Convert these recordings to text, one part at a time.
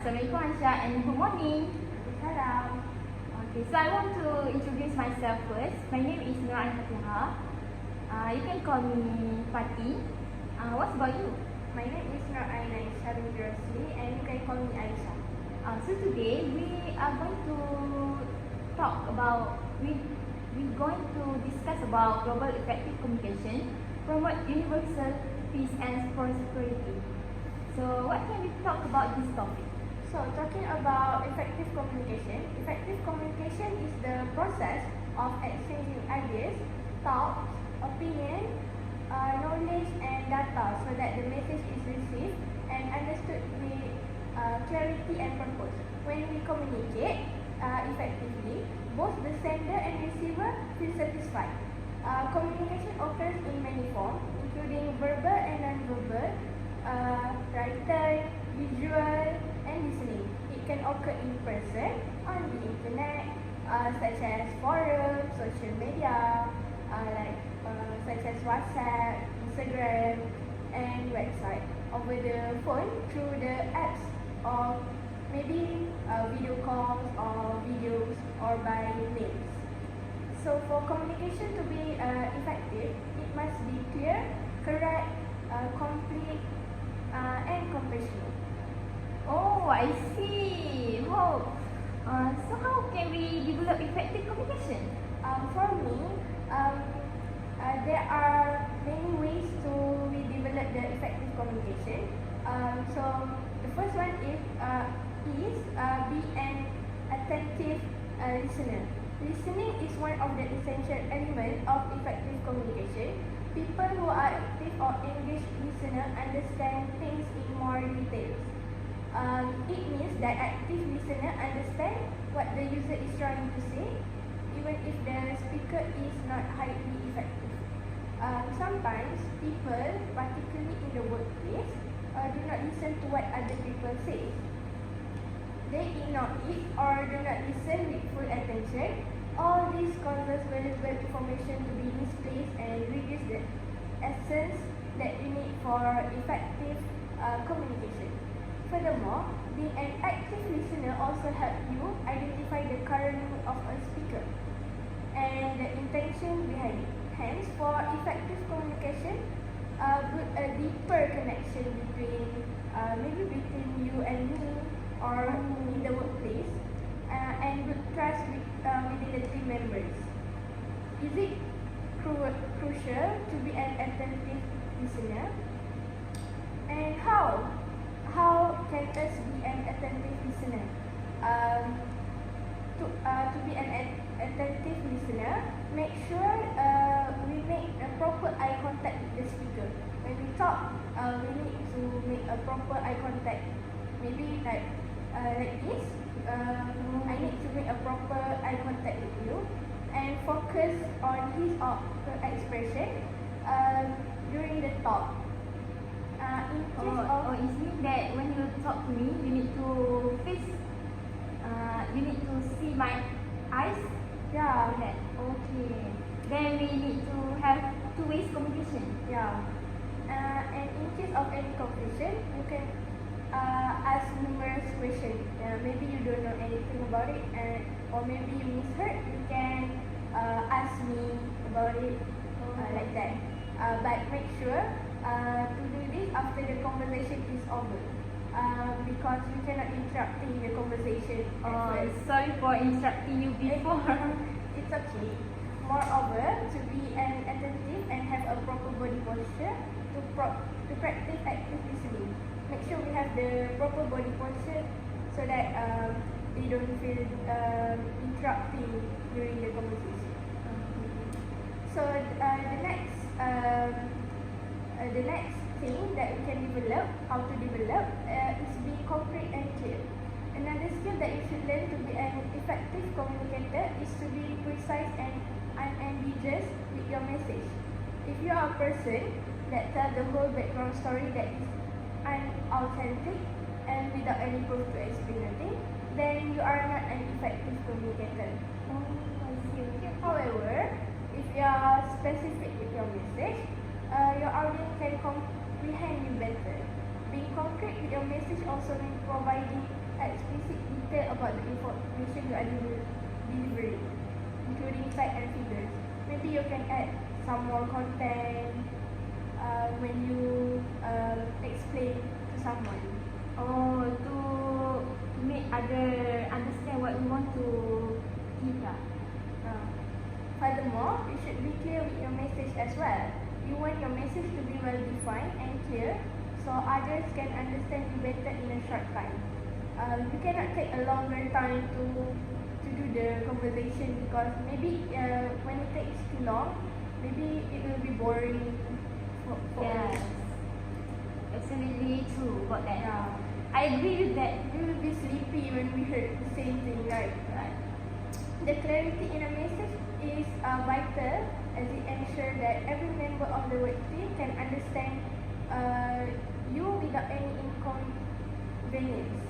Assalamualaikum Aisyah and good morning. Salam. Okay, so I want to introduce myself first. My name is Nur Al-Fatiha. You can call me Fati. What about you? My name is Nur Aina Sharul Rosli and you can call me Aisyah. So today we are going to we're going to discuss about global effective communication, promote universal peace and prosperity. So what can we talk about this topic? So talking about effective communication is the process of exchanging ideas, thoughts, opinion, knowledge and data so that the message is received and understood with clarity and purpose. When we communicate effectively, both the sender and receiver feel satisfied. Communication occurs in many forms, including verbal and non-verbal, written, visual, and listening. It can occur in person, on the internet, such as forums, social media, such as WhatsApp, Instagram, and website. Over the phone, through the apps, or maybe video calls or videos, or by mails. So for communication to be effective, it must be clear, correct, complete, and compassionate. Oh, I see. So how can we develop effective communication? For me, there are many ways to we develop the effective communication. So the first one is be an attentive listener. Listening is one of the essential elements of effective communication. People who are active or engaged listener understand things in more details. It means that active listener understand what the user is trying to say, even if the speaker is not highly effective. Sometimes people, particularly in the workplace, do not listen to what other people say. They ignore it or do not listen with full attention. All this causes valuable information to be misplaced and reduce the essence that you need for effective communication. Furthermore, being an active listener also helps you identify the current mood of a speaker and the intention behind it. Hence, for effective communication, build a deeper connection between you and me or in the workplace, and build trust within the team members. Is it crucial to be an attentive listener? And how can us be an attentive listener? To be an attentive listener, make sure we make a proper eye contact with the speaker. When we talk, we need to make a proper eye contact. Maybe like this. I need to make a proper eye contact with you and focus on his or her expression during the talk. It means that when you talk to me, you need to you need to see my eyes. Yeah. Okay. Then we need to have two-way communication. Yeah. And in case of any confusion, you can ask numerous questions. Maybe you don't know anything about it, or maybe you misheard. You can ask me about it like that. But make sure to do this after the conversation is over, because you cannot interrupt the conversation. Sorry for interrupting you before. It's okay. Moreover, to be an attentive and have a proper body posture to practice active listening. Make sure we have the proper body posture so that they don't feel interrupting during the conversation. So the next thing that we can develop, how to develop, is be concrete and clear. Another skill that you should learn to be an effective communicator is to be precise and unambiguous with your message. If you are a person that tells the whole background story that is unauthentic and without any proof to explain nothing, then you are not an effective communicator. However, if you are specific with your message, your audience can comprehend you better. Being concrete with your message also means providing explicit detail about the information you are delivering, including fact and figures. Maybe you can add some more content when you explain to someone. Or to make other understand what we want to give lah. Furthermore, you should be clear with your message as well. You want your message to be well defined and clear so others can understand you better in a short time. You cannot take a longer time to do the conversation because maybe when it takes too long, maybe it will be boring for Yes, us. absolutely true about that. Yeah. I agree with that. We will be sleepy when we heard the same thing, right? The clarity in a message is vital as it ensures that every member of the work team can understand you without any inconvenience.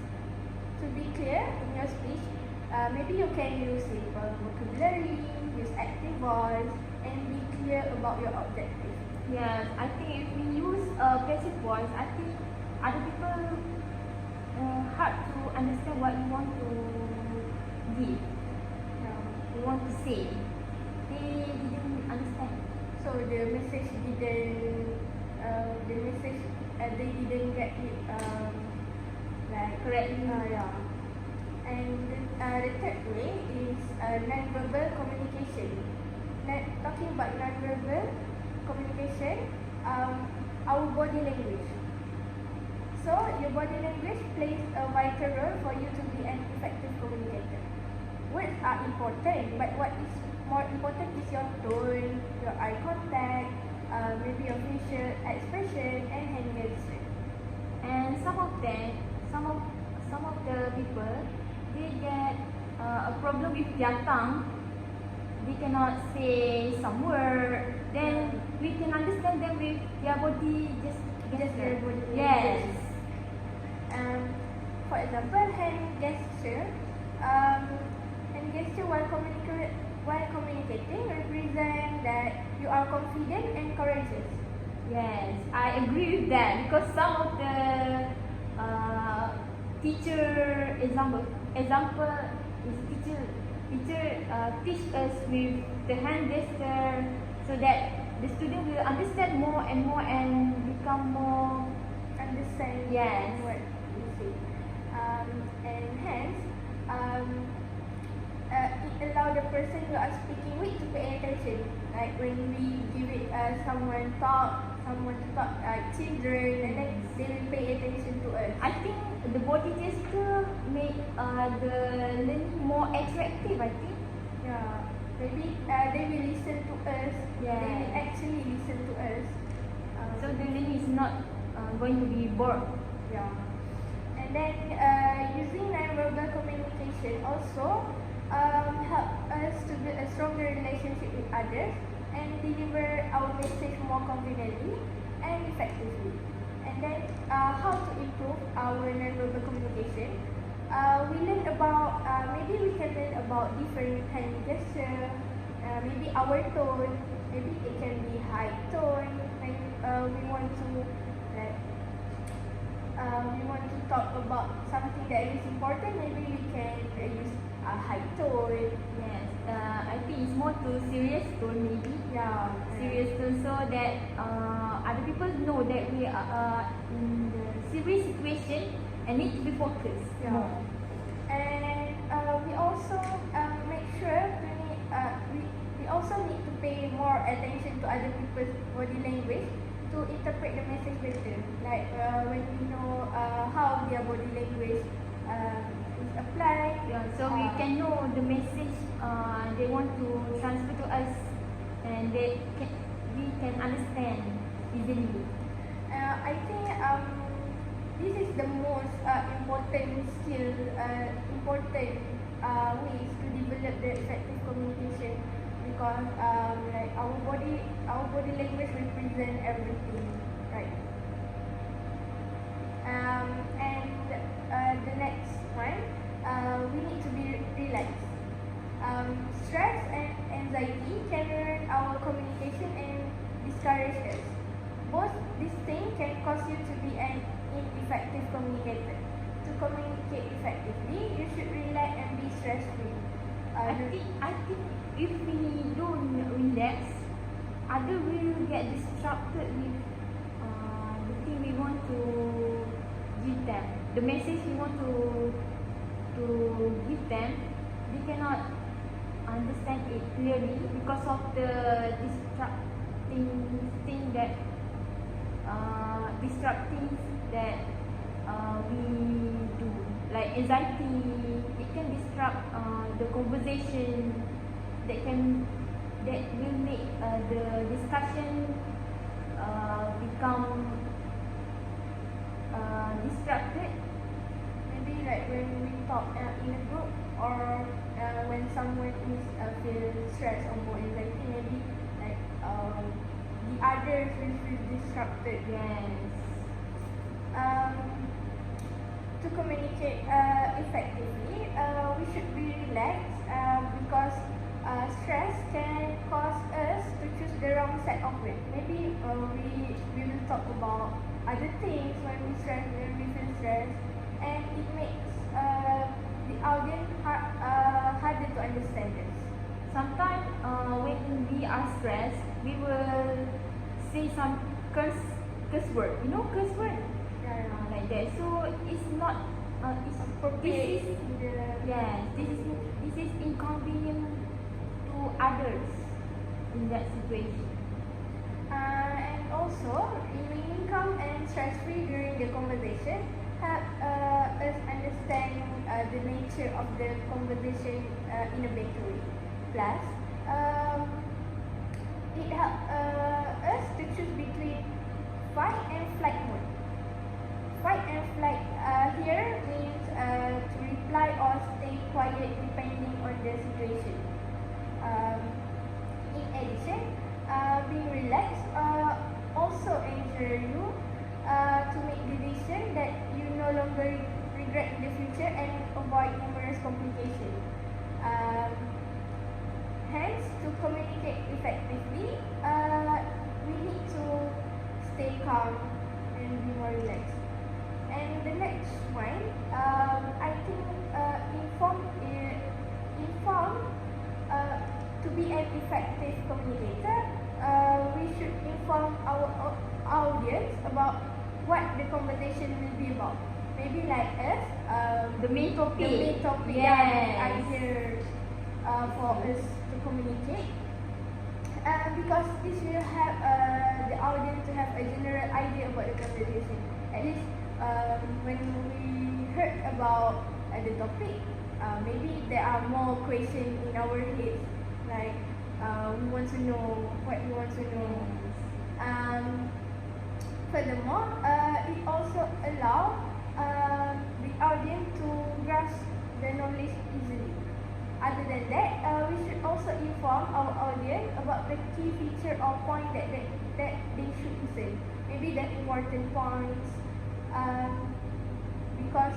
To be clear in your speech, maybe you can use simple vocabulary, use active voice, and be clear about your objective. Yes, I think if we use a passive voice, I think other people hard to understand what we want to give, we want to say. They didn't understand. So the message didn't, they didn't get it like Correctly. yeah. And the third way is non-verbal communication. Talking about non-verbal communication, our body language. So your body language plays a vital role for you to be an effective communicator. Words are important, but what is more important is your tone, your eye contact, maybe your facial expression and hand gesture. And some of the people, they get a problem with their tongue. They cannot say some word. Then we can understand them with their body Just their body Yes. language. For example, hand gesture while communicating represent that you are confident and courageous. Yes, I agree with that because some of the teacher example is teacher teach us with the hand gesture so that the student will understand more and become more Understand Yes. what you say. And hence, it allow the person you are speaking with to pay attention. Like when we give it someone to talk, like children, and then they will pay attention to us. I think the body gesture make the learning more attractive, I think. Yeah, maybe they will listen to us. Yeah. They will actually listen to us. So the learning is not going to be bored. Yeah. And then using non-verbal communication also help us to build a stronger relationship with others and deliver our message more confidently and effectively. And then how to improve our non-verbal communication. We learn about, maybe we can learn about different hand gesture, maybe our tone, maybe it can be high tone when we want to talk about something that is important, maybe we can use a high tone. Yes, I think it's more to serious tone maybe. Yeah, Serious tone so that other people know that we are in the serious situation and need to be focused Yeah. more. And we also make sure we also need to pay more attention to other people's body language to interpret the message better. Like when we know how their body language is applied. Yeah, so we can know the message they want to transfer to us, and we can understand easily. I think this is the most important skill, important ways to develop the effective communication because like our body language represent everything, right? And the next one, we need to be relaxed. Stress and anxiety can ruin our communication and discourage us. Both these things can cause you to be an ineffective communicator. To communicate effectively, you should relax and be stress-free. I think if we don't relax, other will get distracted with the thing we want to give them, the message we want to give them. They cannot understand it clearly because of the distracting thing that we do, like anxiety. It can disrupt the conversation that will make the discussion become distracted. Maybe like when we talk in a group, or when someone is feel stressed or more anxiety, maybe like the others will feel disrupted. Yes. To communicate effectively, we should be relaxed because stress can cause us to choose the wrong set of words. Maybe we will talk about other things when we feel stressed, and it makes the audience harder to understand us. Sometimes when we are stressed, we will say some curse word. You know curse word? Like that. So it's not it's Appropriate this is in the yes, this is inconvenient to others in that situation. And also, remaining calm and stress-free during the conversation help us understand the nature of the conversation in a better way. Plus, it helps us to choose between fight and flight mode. Fight and flight here means to reply or stay quiet depending on the situation. In addition, being relaxed also ensure you to make decisions that you no longer regret in the future and avoid numerous complications. Hence, to communicate effectively, we need to stay calm and be more relaxed. And the next one, I think inform to be an effective communicator, we should inform our audience about what the conversation will be about. Maybe like us, The main topic. the main topic Yes. that I hear for us to communicate. Because this will help the audience to have a general idea about the conversation. At least when we heard about the topic, maybe there are more questions in our heads. Like we want to know what we want to know. Furthermore, it also allows the audience to grasp the knowledge easily. Other than that, we should also inform our audience about the key feature or point that they should listen. Maybe the important points, because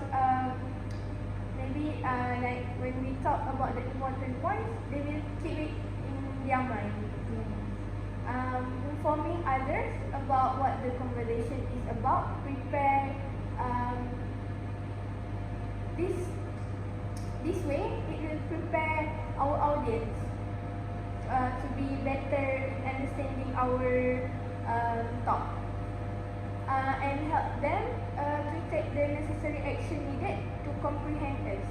maybe like when we talk about the important points, they will keep it in their mind. Informing others about what the conversation is about, prepare this way it will prepare our audience to be better in understanding our talk, and help them to take the necessary action needed to comprehend us.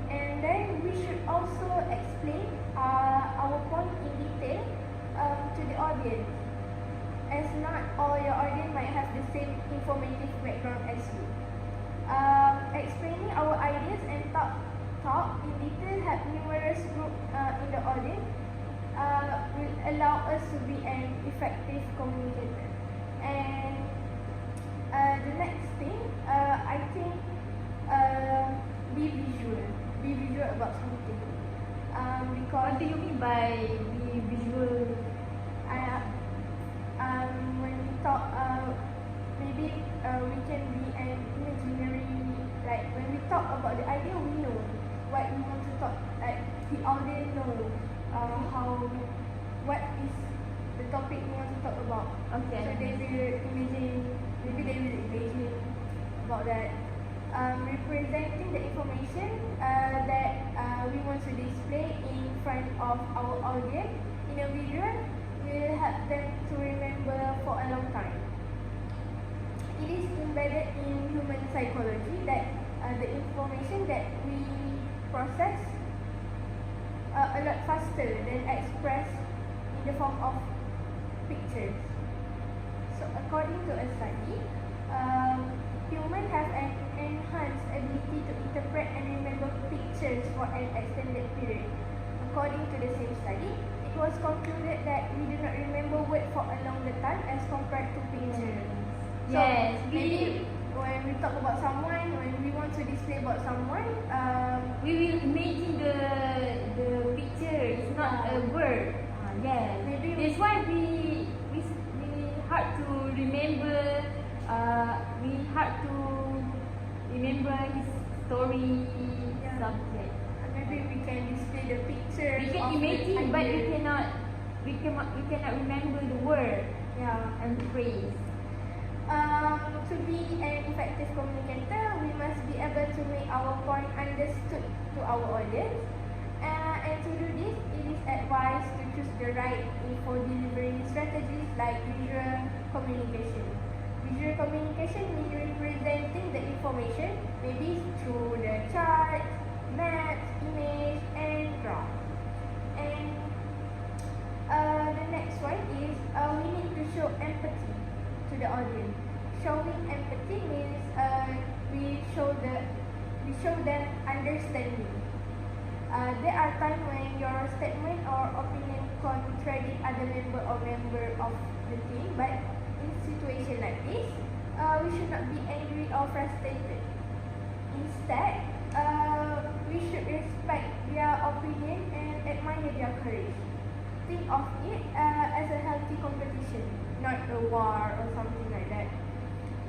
And then we should also explain our point in detail to the audience, as not all your audience might have the same informative background as you. Explaining our ideas and talk in detail help numerous group in the audience will allow us to be an effective communicator. And the next thing, I think, be visual about something. Because What do you mean by be visual? when we talk, maybe we can be an imaginary. Like when we talk about the idea, we know what we want to talk. Like the audience know what is the topic we want to talk about. Okay. So they will imagine. Maybe they will imagine about that. representing the information that we want to display in front of our audience in a visual will help them to remember for a long time. It is embedded in human psychology that the information that we process a lot faster than expressed in the form of pictures. So according to a study, humans have an enhanced ability to interpret and remember pictures for an extended period. According to the same study, it was concluded that we do not remember words for a longer time as compared to pictures. So Yes, maybe when we talk about someone, when we want to display about someone, we will imagine the picture. It's not a word. Yes. Maybe That's why we hard to remember. We hard to remember his story subject. maybe we can display the pictures. We can of the imagine, but idea. we cannot remember the word and the phrase. To be an effective communicator, we must be able to make our point understood to our audience. And to do this, it is advised to choose the right info delivery strategies like visual communication. Visual communication means representing the information maybe through the charts, maps, image, and graph. And the next one is we need to show empathy to the audience. Showing empathy means we show them understanding. There are times when your statement or opinion contradict other member of the team, but in situation like this, we should not be angry or frustrated. Instead, we should respect their opinion and admire their courage. Think of it as a healthy competition, not a war or something like that.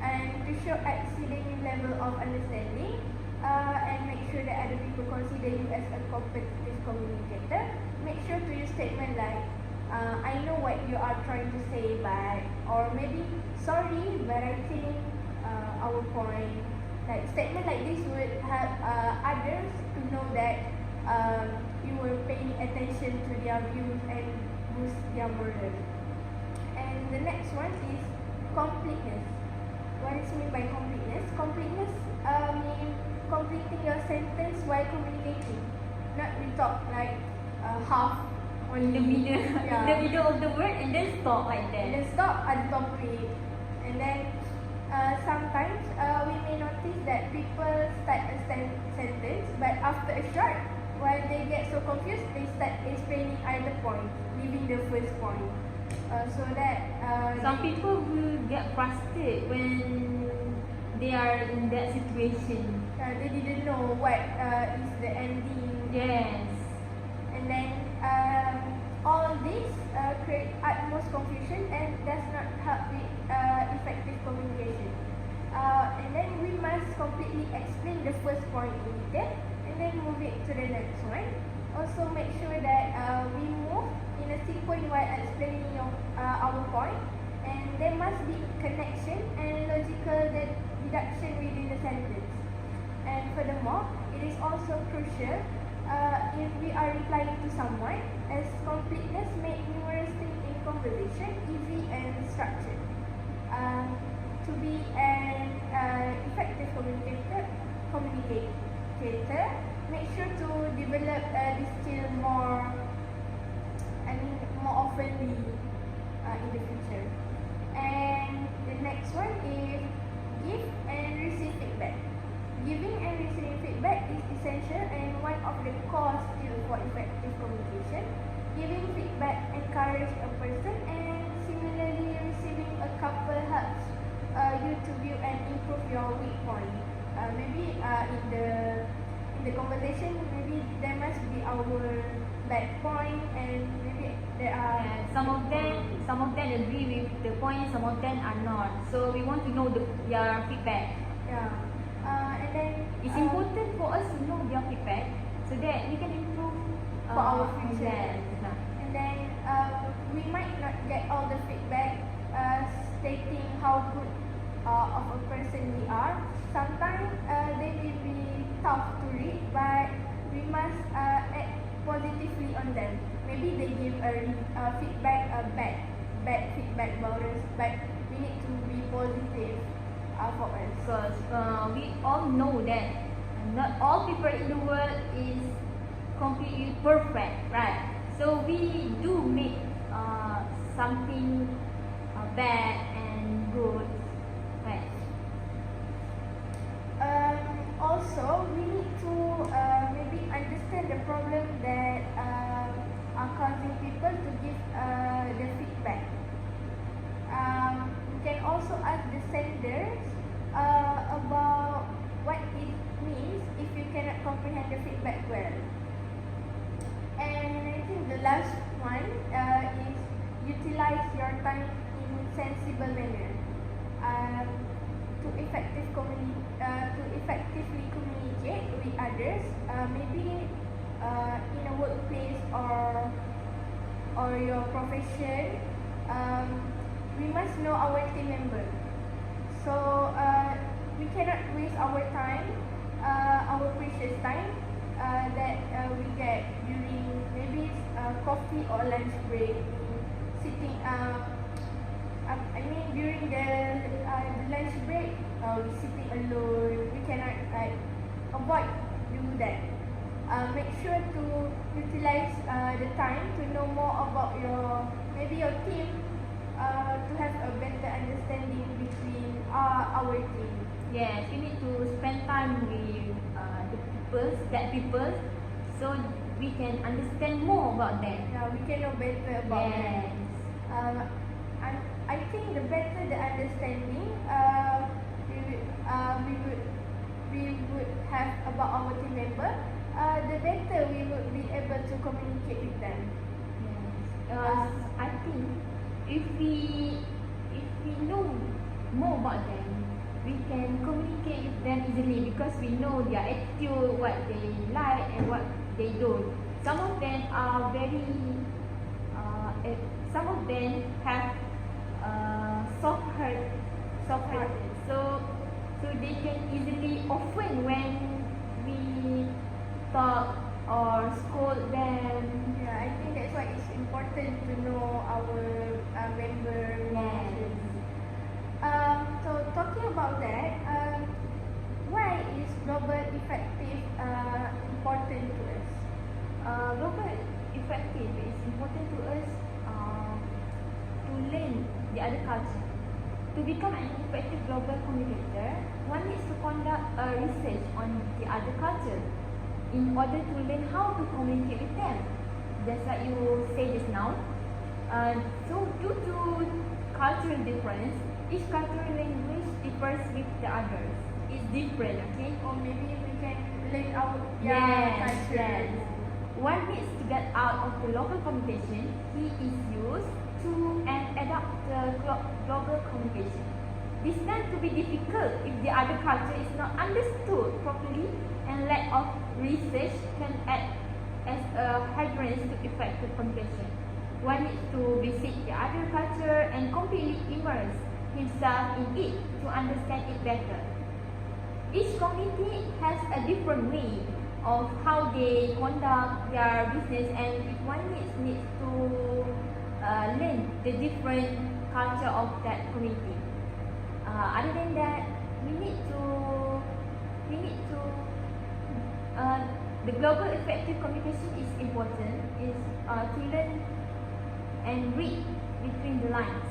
And to show exceeding level of understanding and make sure that other people consider you as a competitive communicator, make sure to use statement like I know what you are trying to say, but or maybe sorry, but I think our point. Like statement like this would help others to know that you were paying attention to their views and boost their morale. And the next one is completeness. What is meant by completeness? Completeness means completing your sentence while communicating. Not we talk like half In the middle, Yeah. in the middle of the word, and then stop like and that. then stop at the topic. And then sometimes we may notice that people start a sentence, but after a short, while they get so confused, they start explaining other points, leaving the first point. So that Some people will get frustrated when they are in that situation. they didn't know what is the ending. Yes. And then all this create utmost confusion and does not help with effective communication. And then we must completely explain the first point in detail and then move it to the next one. Also make sure that we move in a sequence while explaining our point, and there must be connection and logical deduction within the sentence. And furthermore, it is also crucial if we are replying to someone, as completeness makes numerous things in conversation easy and structured. To be an effective communicator, make sure to develop this skill more oftenly in the future. And the next one is give and receive feedback. Giving and receiving feedback is essential and one of the core skills for effective communication. Giving feedback encourages a person, and similarly receiving a couple helps you to view and improve your weak point. Maybe in the conversation, maybe there must be our bad point, and maybe there are Some of them agree with the point, some of them are not. So we want to know their feedback. and then It's important for us to know their feedback so that we can improve for our future. Yes. And then we might not get all the feedback stating how good of a person we are. Sometimes on them. Maybe they give feedback, bad feedback about us, but we need to be positive for us. Because we all know that not all people in the world is completely perfect, right? So we do make something bad and good, right? Also, we need to maybe understand the problem that are causing people to give the feedback. We can also ask the senders about what it means if you cannot comprehend the feedback well. And I think the last one is utilize your time in sensible manner to effectively communicate with others. Maybe in a workplace or your profession, we must know our team member. So we cannot waste our time, our precious time that we get during maybe coffee or lunch break, sitting. I mean during the lunch break, we sitting alone. We cannot avoid do that. Make sure to utilize the time to know more about your team, to have a better understanding between our team. Yes, we need to spend time with that people, so we can understand more about them. Yeah, we can know better about Yes. them. I think the better the understanding we would have about our team member, the better we would be able to communicate with them. Yes. I think if we know more about them, we can communicate with them easily because we know their attitude, what they like and what they don't. Some of them are very, some of them have soft heart, so they can easily offend when we talk or scold them. Yeah, I think that's why it's important to know our member relations. So talking about that, why is global effective important to us? Global effective is important to us to learn the other culture. To become an effective global communicator, one needs to conduct a research on the other culture in order to learn how to communicate with them. Just like you said just now. So due to cultural difference, each cultural language differs with the others. It's different, okay? Or maybe we can learn our culture. Yes. One needs to get out of the local communication he is used to and adapt the global communication. This tends to be difficult if the other culture is not understood properly, and lack of research can act as a hindrance to effective communication. One needs to visit the other culture and completely immerse himself in it to understand it better. Each community has a different way of how they conduct their business, and if one needs to learn the different culture of that community. Other than that, we need to the global effective communication is important, is to learn and read between the lines.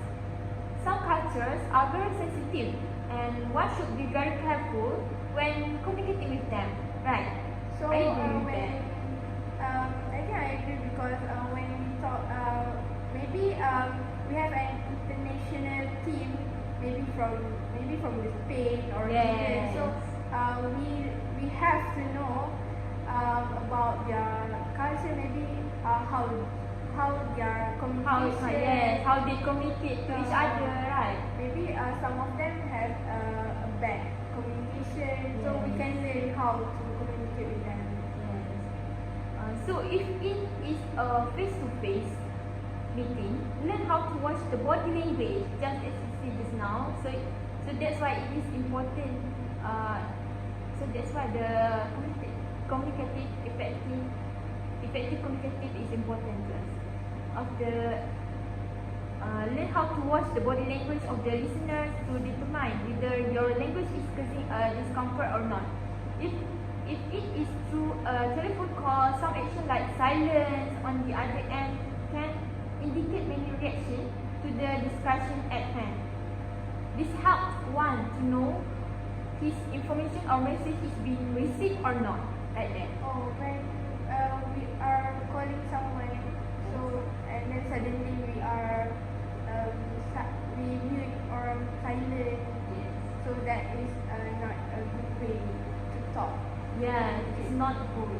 Some cultures are very sensitive, and one should be very careful when communicating with them, right? So I agree with that. I think I agree because when we talk, maybe we have an international team, maybe from the Spain or Yes. so we have to know about their culture, maybe how their communication, How they communicate to each other, right? maybe some of them have a bad communication, so we can learn how to communicate with them. So if it is a face-to-face meeting, learn how to watch the body language, just as you said just now. So that's why it is important. So that's why the communicative effective effective communication is important to us. After learn how to watch the body language of the listeners to determine whether your language is causing discomfort or not. If it is through a telephone call, some action like silence on the other end can indicate many reaction to the discussion at hand. This helps one to know his information or message is being received or not, like that. Oh, when we are calling someone, so and then suddenly we mute or silent, Yes. so that is not a good way to talk. Yeah, it's not good.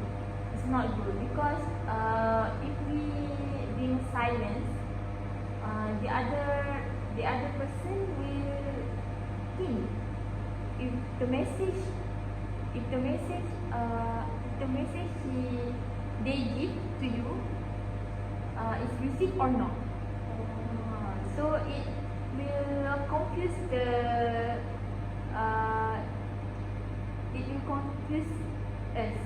It's not good because if we being silent, the other person will think if the message they give to you is received or not. So it will confuse us.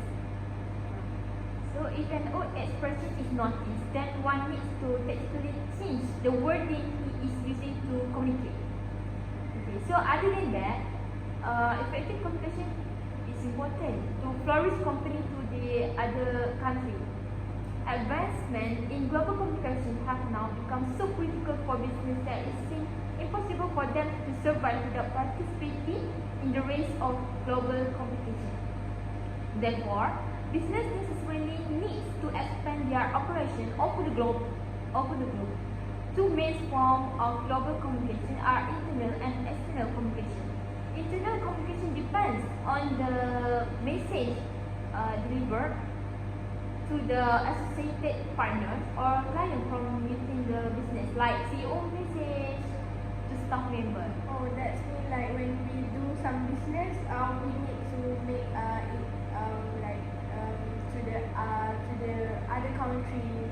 So if an old expression is noticed, then one needs to tactically change the wording he is using to communicate. Okay, so other than that, effective communication is important to flourish company to the other country. Advancement in global communication have now become so critical for business that it seems impossible for them to survive without participating in the race of global competition. Therefore, business necessarily needs to expand their operation over the globe. Two main forms of global communication are internal and external communication. Internal communication depends on the message delivered to the associated partners or client from within the business, like CEO message to staff member. Oh, that's mean like when we do some business, we need to make it to the other countries,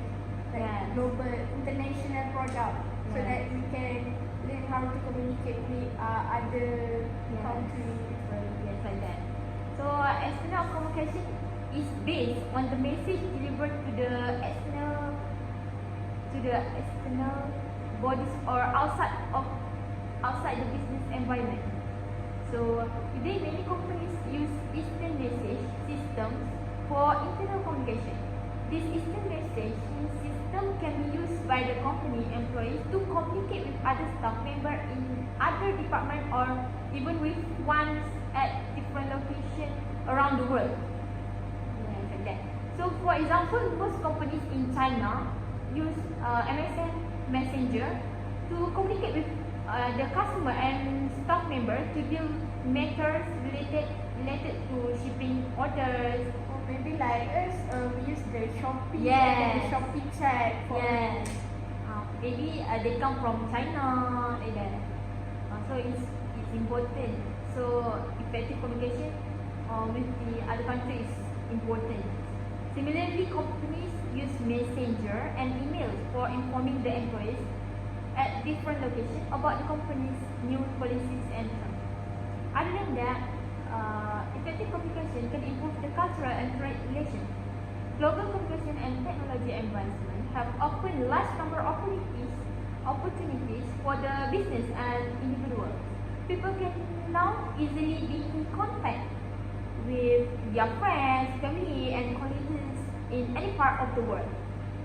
like Yes. global international product, so Yes. that we can learn how to communicate with other Yes. countries people. Yes, like that. So external communication is based on the message delivered to the external bodies or outside the business environment. So today many companies use instant message systems for internal communication. This instant messaging system can be used by the company employees to communicate with other staff members in other departments or even with ones at different locations around the world. Yeah, like that. So for example, most companies in China use MSN Messenger to communicate with the customer and staff members to deal matters related to shipping orders. Or maybe like us, we use the Shopee Yes. and the Shopee chat for Yes. Maybe they come from China, like that. So it's important. So effective communication with the other country is important. Similarly, companies use messenger and emails for informing the employees at different locations about the company's new policies and terms. Other than that, effective communication can improve the cultural and trade relations. Global communication and technology advancement have opened large number of opportunities for the business and individuals. People can now easily be in contact with their friends, family, and colleagues in any part of the world.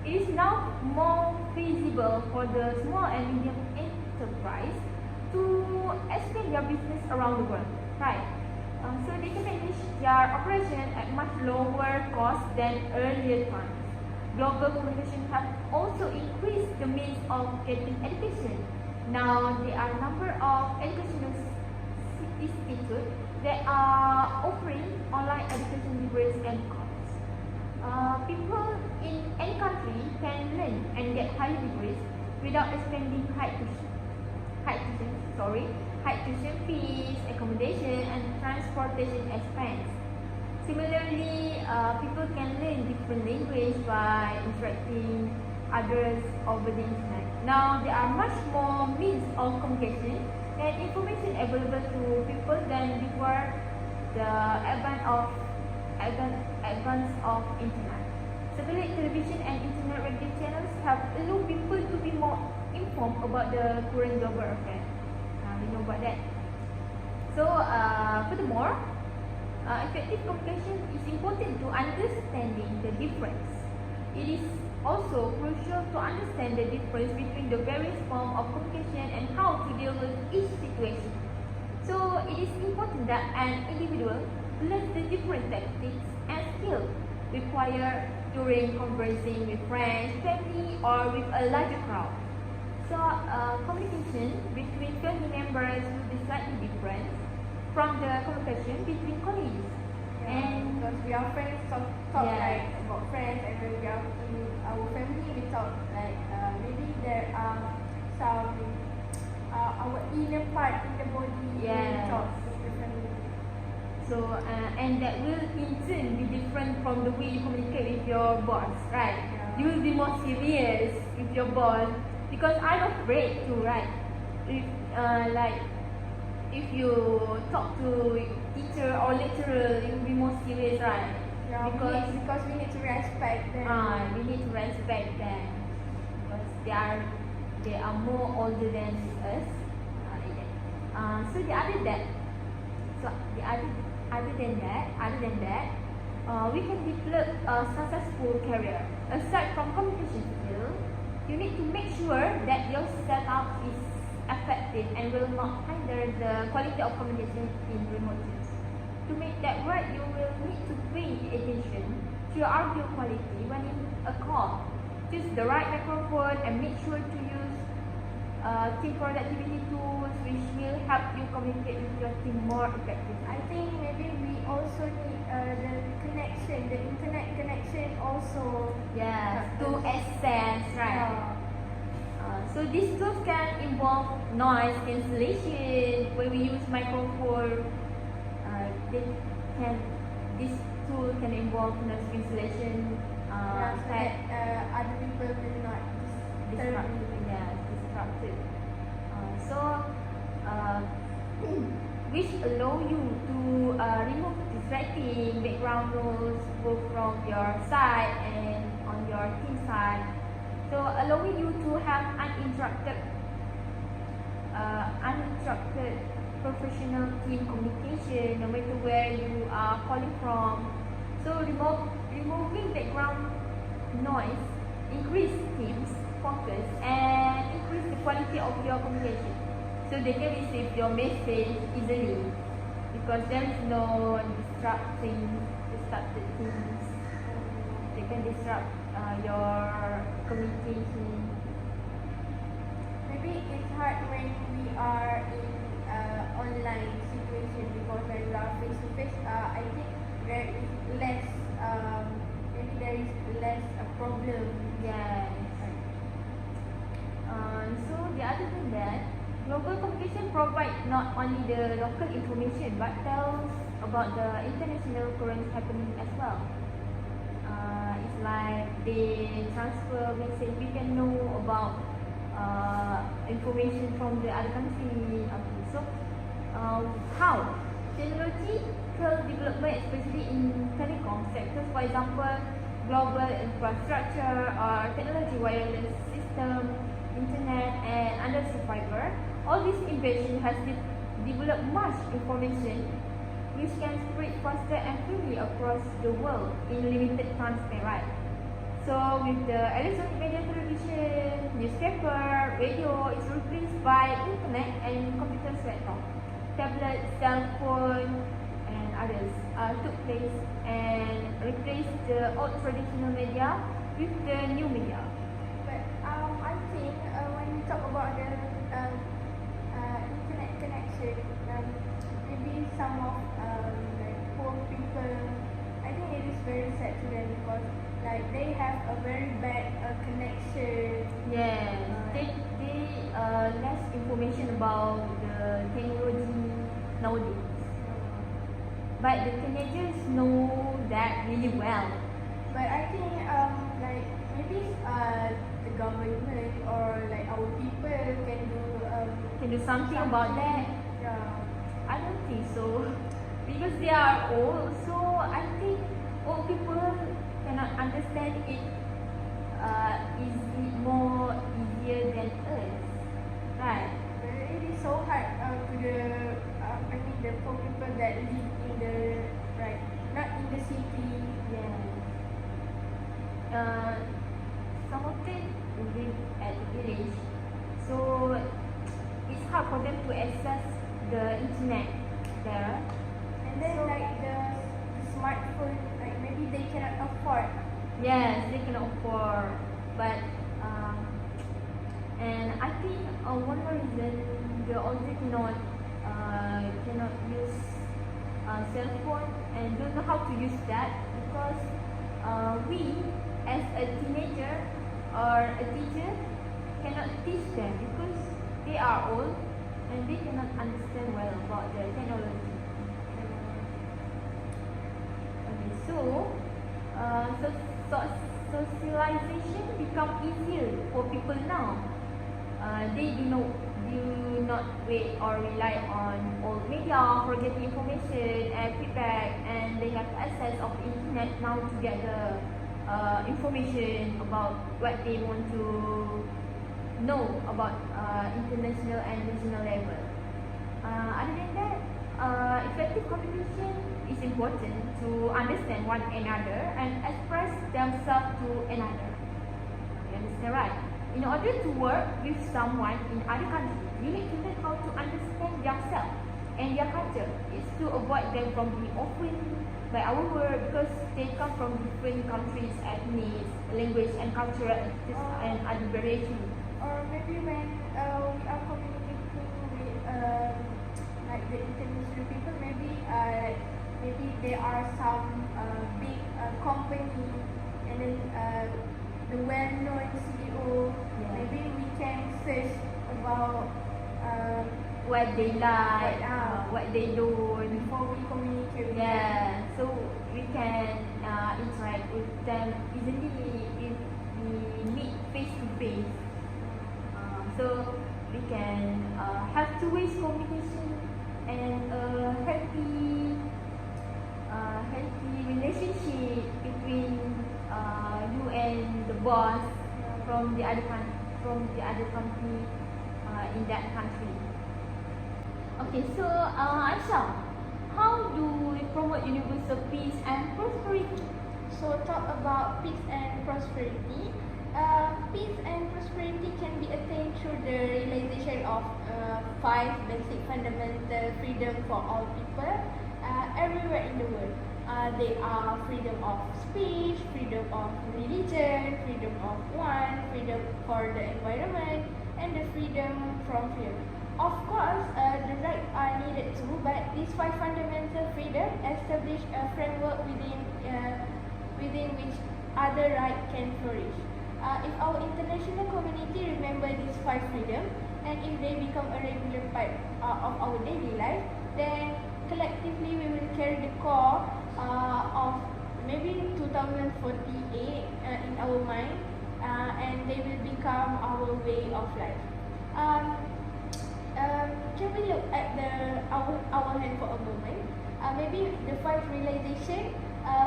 It is now more feasible for the small and medium enterprise to expand their business around the world, right? So they can manage their operation at much lower cost than earlier times. Global communication have also increased the means of getting education. Now there are a number of educational institutes that are offering online education degrees and courses. People in any country can learn and get higher degrees without spending high tuition fees, accommodation, and transportation expense. Similarly, people can learn different language by interacting others over the internet. Now there are much more means of communication and information available to people than before the advance of internet. Satellite television and internet radio channels have allowed people to be more informed about the current global affairs. We know about that. So, furthermore, effective communication is important to understanding the difference. It is also crucial to understand the difference between the various forms of communication and how to deal with each situation. So, it is important that an individual learns the different tactics and skills required during conversing with friends, family, or with a larger crowd. So, communication between family members will be slightly different from the communication between colleagues. And because we are friends, talk like about friends, and when we are in our family, we talk like maybe there are some our inner part in the body. Yes. We talk with the family. So, and that will in turn be different from the way you communicate with your boss, right? Yeah. You will be more serious with your boss because I'm afraid to, right? If like if you talk to teacher or lecturer, you will be more serious, right? Yeah, because we need to respect them. We need to respect them because they are more older than us. So other than that, we can develop a successful career. Aside from communication skill, you need to make sure that your setup is effective and will not hinder the quality of communication in remote teams. To make that work, you will need to pay attention to your audio quality when in a call. Choose the right microphone and make sure to use team productivity tools which will help you communicate with your team more effectively. I think maybe we also need the internet connection also. Yes, to access, right? Yeah. So these tools can involve noise cancellation when we use microphone. This tool can involve noise cancellation. So that other people will not disturb you. Disrupted. Which allow you to remove distracting background noise both from your side and on your team side. So allowing you to have uninterrupted professional team communication no matter where you are calling from. So removing background noise increase teams focus and increase the quality of your communication. So they can receive your message easily because there is no disrupted things. They can disrupt your communication. Maybe it's hard when we are in online situation because when we are face to face, I think there is less maybe there is less a problem. Yes. So the other thing that global communication provides not only the local information but tells about the international current happening as well. It's like they transfer message. We can know about information from the other country. Okay, so how technological development, especially in telecom sectors, for example, global infrastructure or technology, wireless system, internet, and undersea fiber. All this invention has developed much information which can spread faster and freely across the world in limited time span, right? So with the electronic media, television, newspaper, radio is replaced by internet and computers, laptop, tablet, cell phone, and others took place and replaced the old traditional media with the new media. But I think when we talk about the internet connection, maybe some of like poor people, I think it is very sad to them because like they have a very bad connection. Yes, they less information about the technology nowadays. But the teenagers know that really well. But I think like maybe the government or like our people Can do something about that. Yeah. I don't think so because they are old. So I think old people cannot understand it Yes, they cannot afford. But and I think one more reason the older cannot use cell phone and don't know how to use that because we as a teenager or a teacher cannot teach them because they are old and they cannot understand well about the technology. Okay, so socialization become easier for people now. They do not wait or rely on old media for getting information and feedback, and they have access of the internet now to get the information about what they want to know about international and national level. Other than that, effective communication is important to understand one another and express themselves to another. You understand, right? In order to work with someone in other country, you need to learn how to understand yourself and their culture. It's to avoid them from being offended by our word because they come from different countries, ethnic, language and cultural and other variations. Or maybe when we are communicating with like the international people, maybe there are some big company and then the well-known CEO. Yeah. Maybe we can search about What they like, what they don't. before we communicate with them. Yeah, so we can interact with them easily if we meet face to face. So we can have two-way communication and a healthy relationship between you and the boss from the other company in that country. Okay, so Aisha, how do we promote universal peace and prosperity? So talk about peace and prosperity. Peace and prosperity can be attained through the realization of 5 basic fundamental freedom for all people everywhere in the world. They are freedom of speech, freedom of religion, freedom of one, freedom for the environment, and the freedom from fear. Of course, the rights are needed too, but these 5 fundamental freedoms establish a framework within which other rights can flourish. If our international community remember these 5 freedoms, and if they become a regular part of our daily life, then collectively we will carry the core of maybe 2048 in our mind, and they will become our way of life. Can we look at our hand for a moment? Maybe the 5 realization,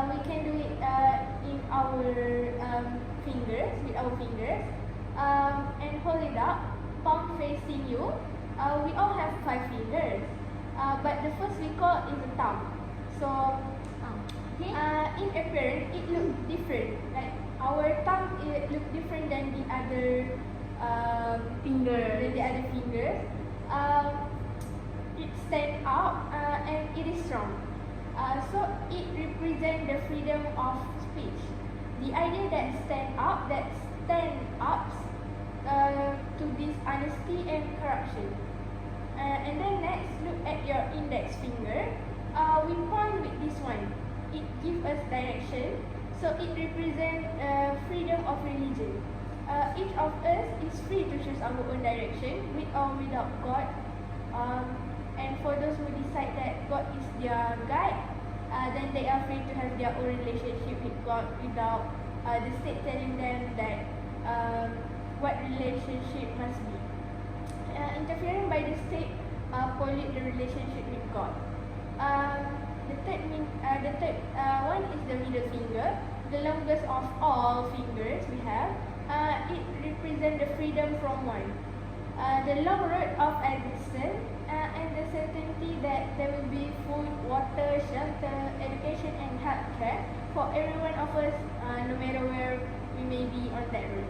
we can do it in our fingers, with our fingers, and hold it up, palm facing you. We all have 5 fingers, but the first we call is the thumb. So in appearance, it looks different. Like our thumb, it looks different than the other fingers. It stands out and it is strong. So it represents the freedom of speech. The idea that stand up to dishonesty and corruption. And then next, look at your index finger. We point with this one. It gives us direction. So it represents freedom of religion. Each of us is free to choose our own direction, with or without God. And for those who decide that God is their guide, then they are free to have their own relationship with God without the state telling them that what relationship must be. Interfering by the state pollute the relationship with God. The third one is the middle finger, the longest of all fingers we have. It represents the freedom from one. The long road of existence and the certainty that there will be food, water, shelter, education and healthcare for every one of us, no matter where we may be on that road.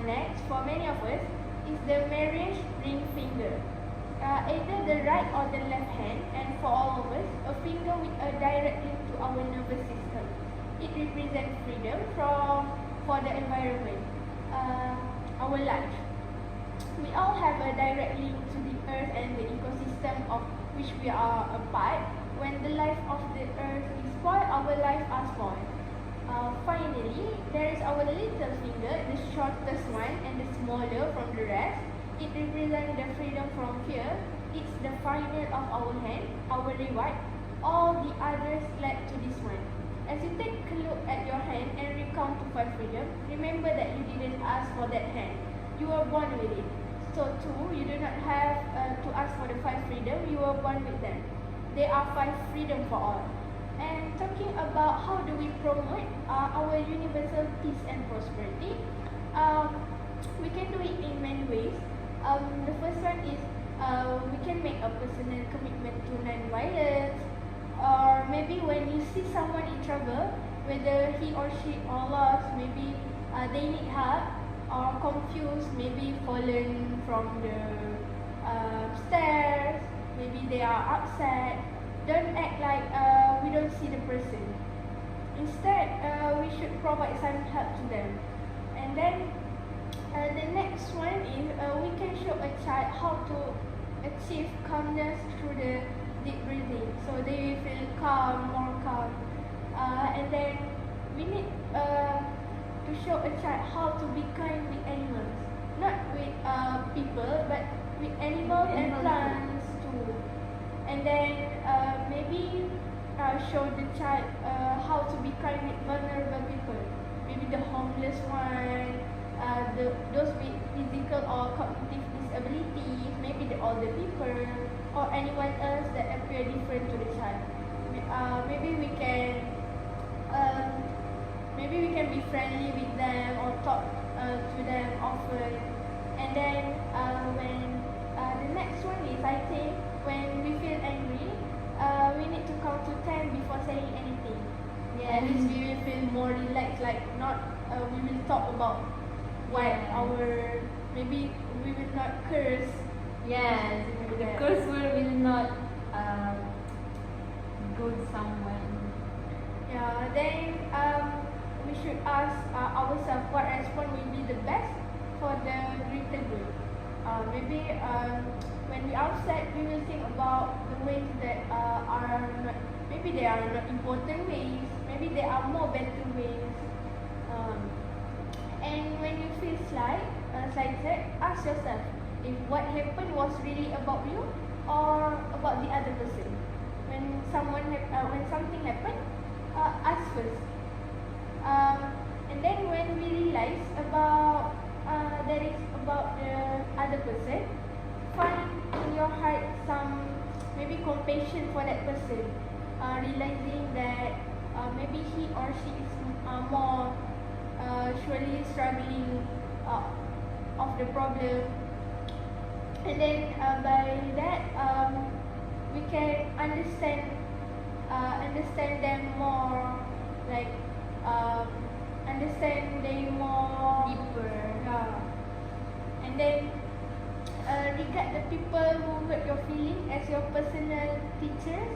Next, for many of us, is the marriage ring finger. Either the right or the left hand, and for all of us, a finger with a direct link to our nervous system. it represents freedom for the environment, our life. We all have a direct link to the earth and the ecosystem of which we are a part. When the life of the earth is spoiled, our life are spoiled. Finally, there is our little finger, the shortest one and the smaller from the rest. It represents the freedom from fear. It's the final of our hand, our reward. All the others led to this one. As you take a look at your hand and recount to 5 freedom, remember that you didn't ask for that hand. You were born with it. So too, you do not have to ask for the 5 freedom, you were born with them. There are 5 freedom for all. And talking about how do we promote our universal peace and prosperity, we can do it in many ways. The first one is we can make a personal commitment to non-violence, or maybe when you see someone in trouble, whether he or she are lost, maybe they need help, or confused, maybe fallen from the stairs, maybe they are upset, don't act like we don't see the person. Instead, we should provide some help to them. And then the next one is we can show a child how to achieve calmness through the deep breathing, so they will feel calm, more calm. And then we need to show a child how to be kind with animals, not with people, but with animals and plants too. And then maybe show the child how to be kind with vulnerable people, maybe the homeless one, those with physical or cognitive disabilities, maybe the older people, or anyone else that appear different to the child. Maybe we can be friendly with them or talk to them often. And then when the next one is, I think, when we feel angry, we need to count to 10 before saying anything. Yeah. At least we will feel more relaxed, like not we will talk about what our, maybe we will not curse. Yes, the curse word will not go to someone. Yeah, then we should ask ourselves what response will be the best for the greater good. Maybe when we are upset, we will think about the ways that are not, maybe they are not important ways, maybe there are more better ways. And when you feel slighted, ask yourself if what happened was really about you or about the other person. When something happened, ask first. And then when we realize about that is about the other person, find in your heart some maybe compassion for that person, realizing that maybe he or she is more surely struggling of the problem. And then by that we can understand them more, like understand them more Deeper. yeah. And then regard the people who hurt your feeling as your personal teachers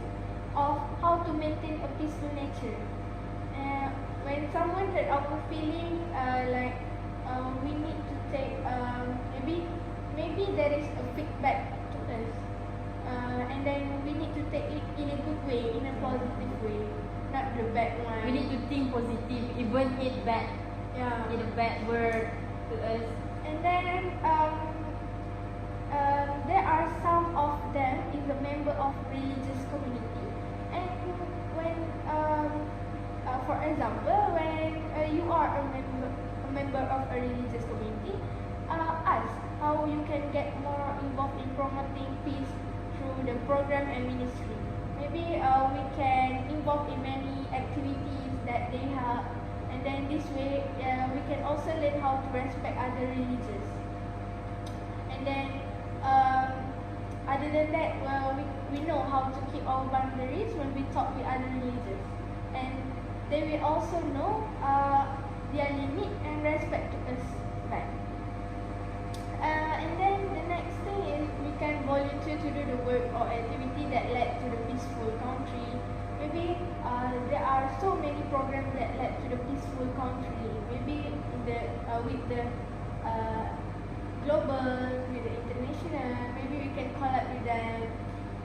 of how to maintain a peaceful nature. When someone hurt our feeling, we need to take maybe there is a feedback to us, and then we need to take it in a good way, in a positive way, not the bad one. We need to think positive, even it bad, yeah. in a bad word to us. And then there are some of them is a member of religious community. And when for example, when you are a member of a religious community, ask how you can get more involved in promoting peace through the program and ministry. Maybe we can involve in many activities that they have, and then this way we can also learn how to respect other religions. And then other than that, we know how to keep our boundaries when we talk with other religions, and they will also know their limit and respect to us back. And then the next thing is we can volunteer to do the work or activity that led to the peaceful country. Maybe there are so many programs that led to the peaceful country. Maybe with the global, with the international, maybe we can collab with them,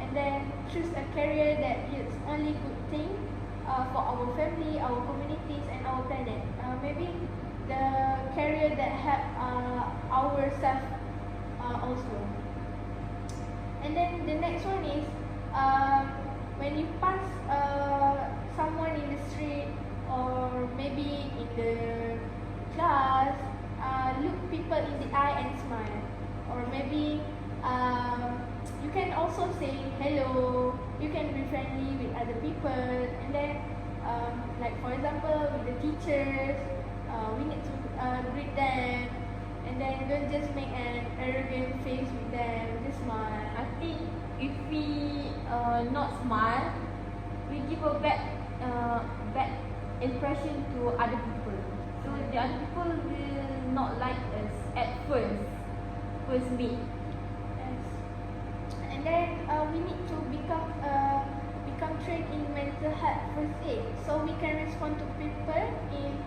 and then choose a career that yields only good thing for our family, our communities, and our planet. Maybe the career that help ourselves also. And then the next one is when you pass someone in the street or maybe in the class, look people in the eye and smile. Or maybe you can also say hello, you can be friendly with other people, and then like for example with the teachers, we need to greet them, and then don't just make an arrogant face with them, just smile. I think if we not smile, we give a bad impression to other people. So the other people will not like us at first meet. Yes. And then we need to become trained in mental health first aid, so we can respond to people in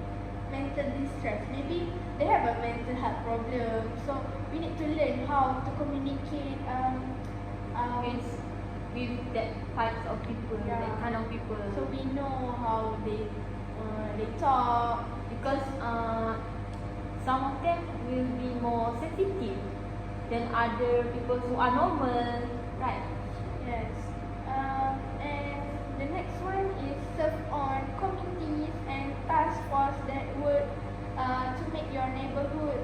mental distress. Maybe they have a mental health problem, so we need to learn how to communicate With that types of people, Yeah. that kind of people. so we know how they talk. Because some of them will be more sensitive than other people who are normal, right? Yes. And the next one is serve on committees and task force that would to make your neighborhood,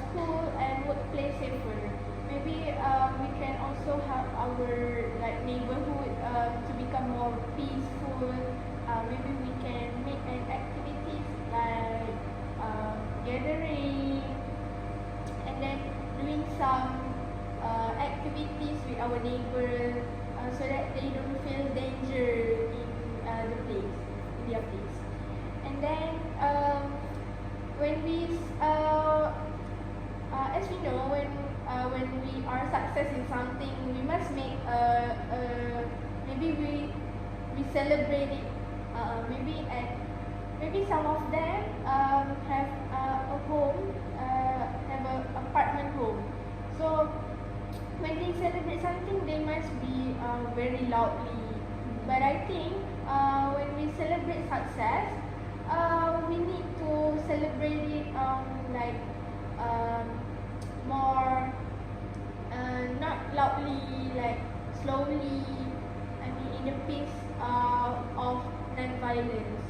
school and workplace safer. Maybe we can also help our neighborhood to become more peaceful. Maybe we can make an activities like gathering, and then doing some activities with our neighbors, so that they don't feel danger in their place. And then when we as we know, when we are success in something, we must make maybe we celebrate it. Maybe some of them have a home, have a apartment home. So when they celebrate something, they must be very loudly. But I think when we celebrate success, we need to celebrate it more, not loudly, like slowly. I mean, in the pace of non-violence,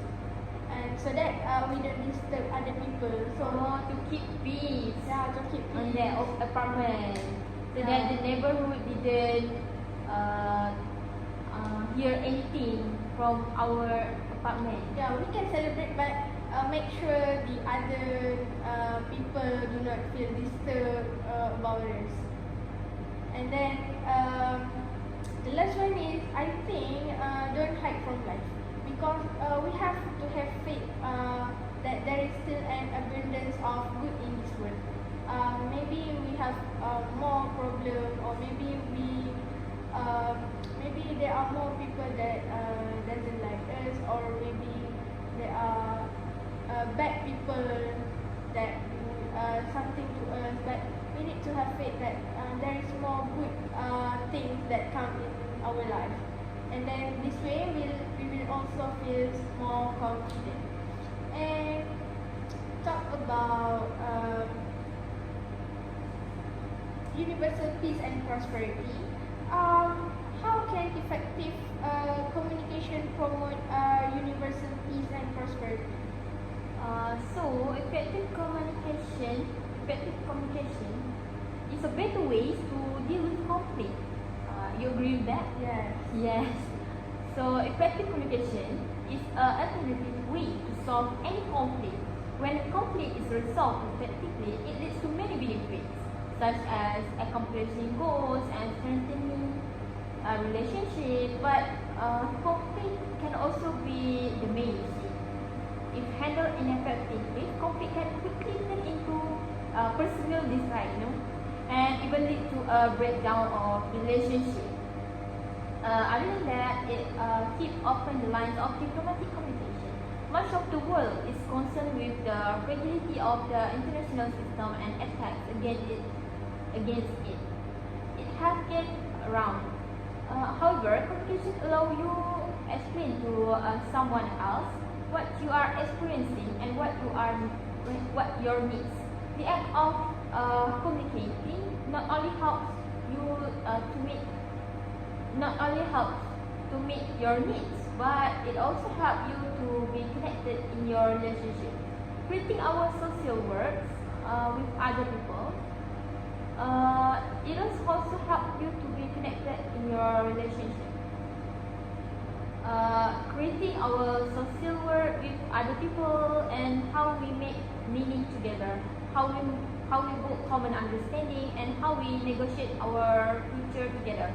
and so that we don't disturb other people. So To keep peace yeah, to keep on peace. their apartment, so Yeah. that the neighborhood didn't hear anything from our apartment. Yeah, we can celebrate, but make sure the other people do not feel disturbed about us. And then the last one is, I think, don't hide from life, because we have to have faith that there is still an abundance of good in this world. Maybe we have more problems, or maybe there are more people that doesn't like us, or maybe there are bad people that do something to us. But we need to have faith that there is more good things that come in our life, and then this way we will also feel more confident. And talk about universal peace and prosperity. How can effective communication promote universal peace and prosperity? So effective communication is a better way to deal with conflict. You agree with that? Yes. Yes. So effective communication is an alternative way to solve any conflict. When conflict is resolved effectively, it leads to many benefits, such as accomplishing goals and strengthening a relationship. But conflict can also be damaging. If handled ineffectively, conflict can quickly turn into personal dislike, and even lead to a breakdown of relationship. Other than that, it keeps open the lines of diplomatic communication. Much much of the world is concerned with the fragility of the international system and attacks against it. It has get around. However, communication allows you to explain to someone else what you are experiencing and what your needs. The act of communicating not only helps to meet your needs, but it also helps you to be connected in your relationship. Creating our social works with other people, it also helps you to be connected in your relationship. Creating our social work with other people and how we make meaning together, how we build common understanding, and how we negotiate our future together.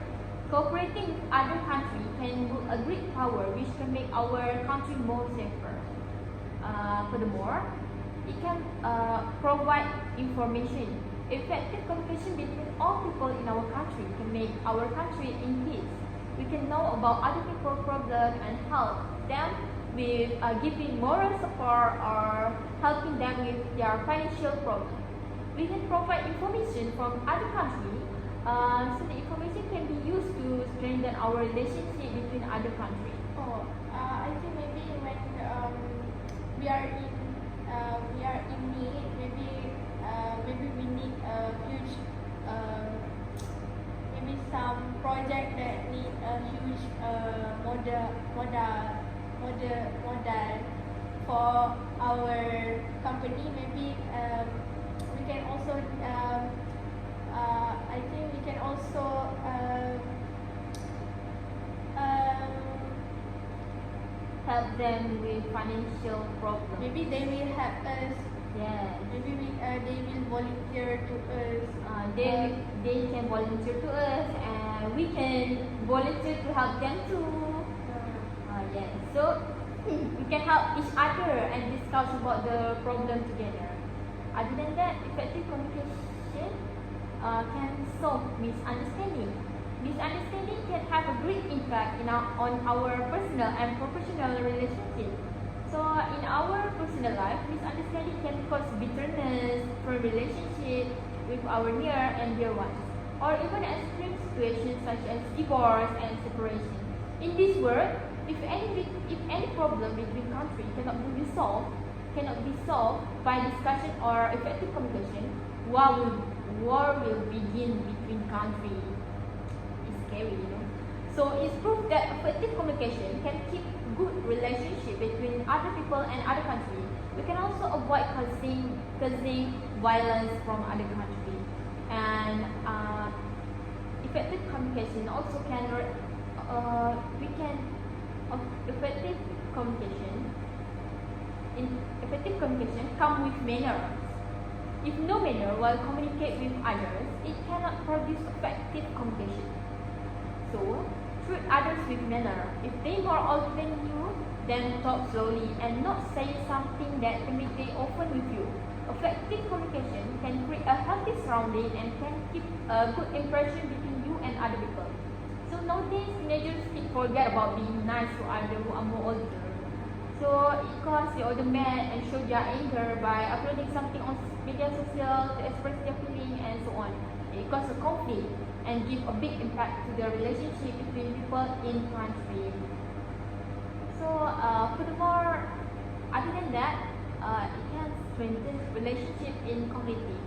Cooperating with other countries can build a great power which can make our country more safer. Furthermore, it can provide information. Effective communication between all people in our country can make our country in peace. We can know about other people's problems and help them with giving moral support or helping them with their financial problems. We can provide information from other countries so the information can be used to strengthen our relationship between other countries. I think maybe when we are in need, maybe we need a huge maybe some project that need a huge model for our company. Maybe we can also I think we can also Help them with financial problems. maybe they will help us. Yes. Maybe they will volunteer to us. They can volunteer to us and we can volunteer to help them too. Yes. So we can help each other and discuss about the problem together. Other than that, effective communication can solve misunderstanding. Misunderstanding can have a great impact on our personal and professional relationships. So in our personal life, misunderstanding can cause bitterness from relationship with our near and dear ones, or even extreme situations such as divorce and separation. In this world, if any problem between countries cannot be solved by discussion or effective communication, war will begin between countries. It's scary, you know. So it's proof that effective communication can keep good relationship between other people and other countries. We can also avoid causing violence from other countries. And effective communication also can effective communication come with manners. If no manner while communicate with others, it cannot produce effective communication. So treat others with manner. If they more older than you, then talk slowly and not say something that can make them open with you. Effective communication can create a healthy surrounding and can keep a good impression between you and other people. So nowadays, teenagers forget about being nice to others who are more older. So it causes the older men and show their anger by uploading something on media social to express their feeling and so on. It causes a conflict and give a big impact to the relationship between people in country. So furthermore, other than that, it can strengthen relationship in community.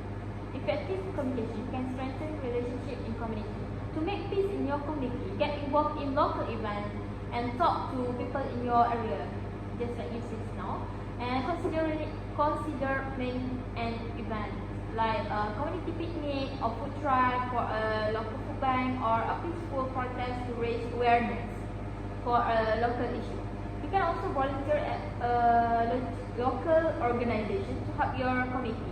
Effective communication can strengthen relationship in community. To make peace in your community, get involved in local events and talk to people in your area, just like you said now. And consider planning an event like a community picnic or food drive for a local food bank or a peaceful protest to raise awareness for a local issue. You can also volunteer at a local organization to help your community.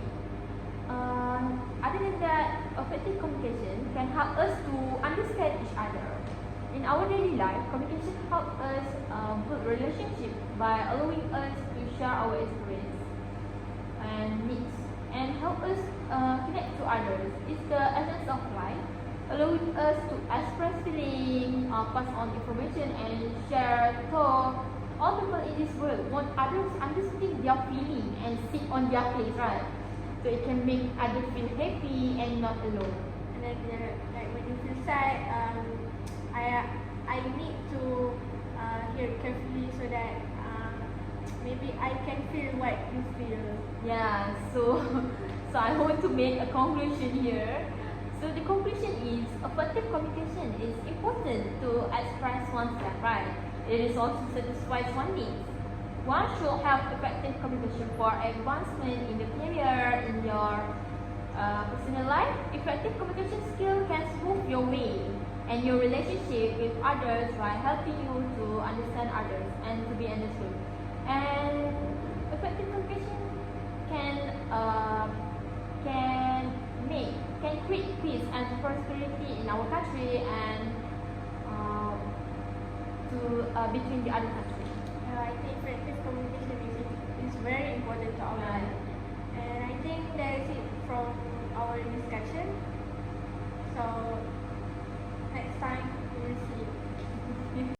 Other than that, effective communication can help us to understand each other. In our daily life, communication helps us build relationship by allowing us to share our experience and needs and help us connect to others. It's the essence of life, allowing us to express feelings, pass on information, and share thoughts all people in this world want others understand their feeling and sit on their place, right? So it can make others feel happy and not alone. And then like when you feel sad, I need to hear carefully so that maybe I can feel what you feel. Yeah, so so I want to make a conclusion here. So the conclusion is effective communication is important to express oneself, right? It is also satisfies one's needs. One should have effective communication for advancement in the career, in your personal life. Effective communication skill can smooth your way and your relationship with others while helping you to understand others and to be understood. And effective communication can create peace and prosperity in our country and to between the other countries. I think effective communication is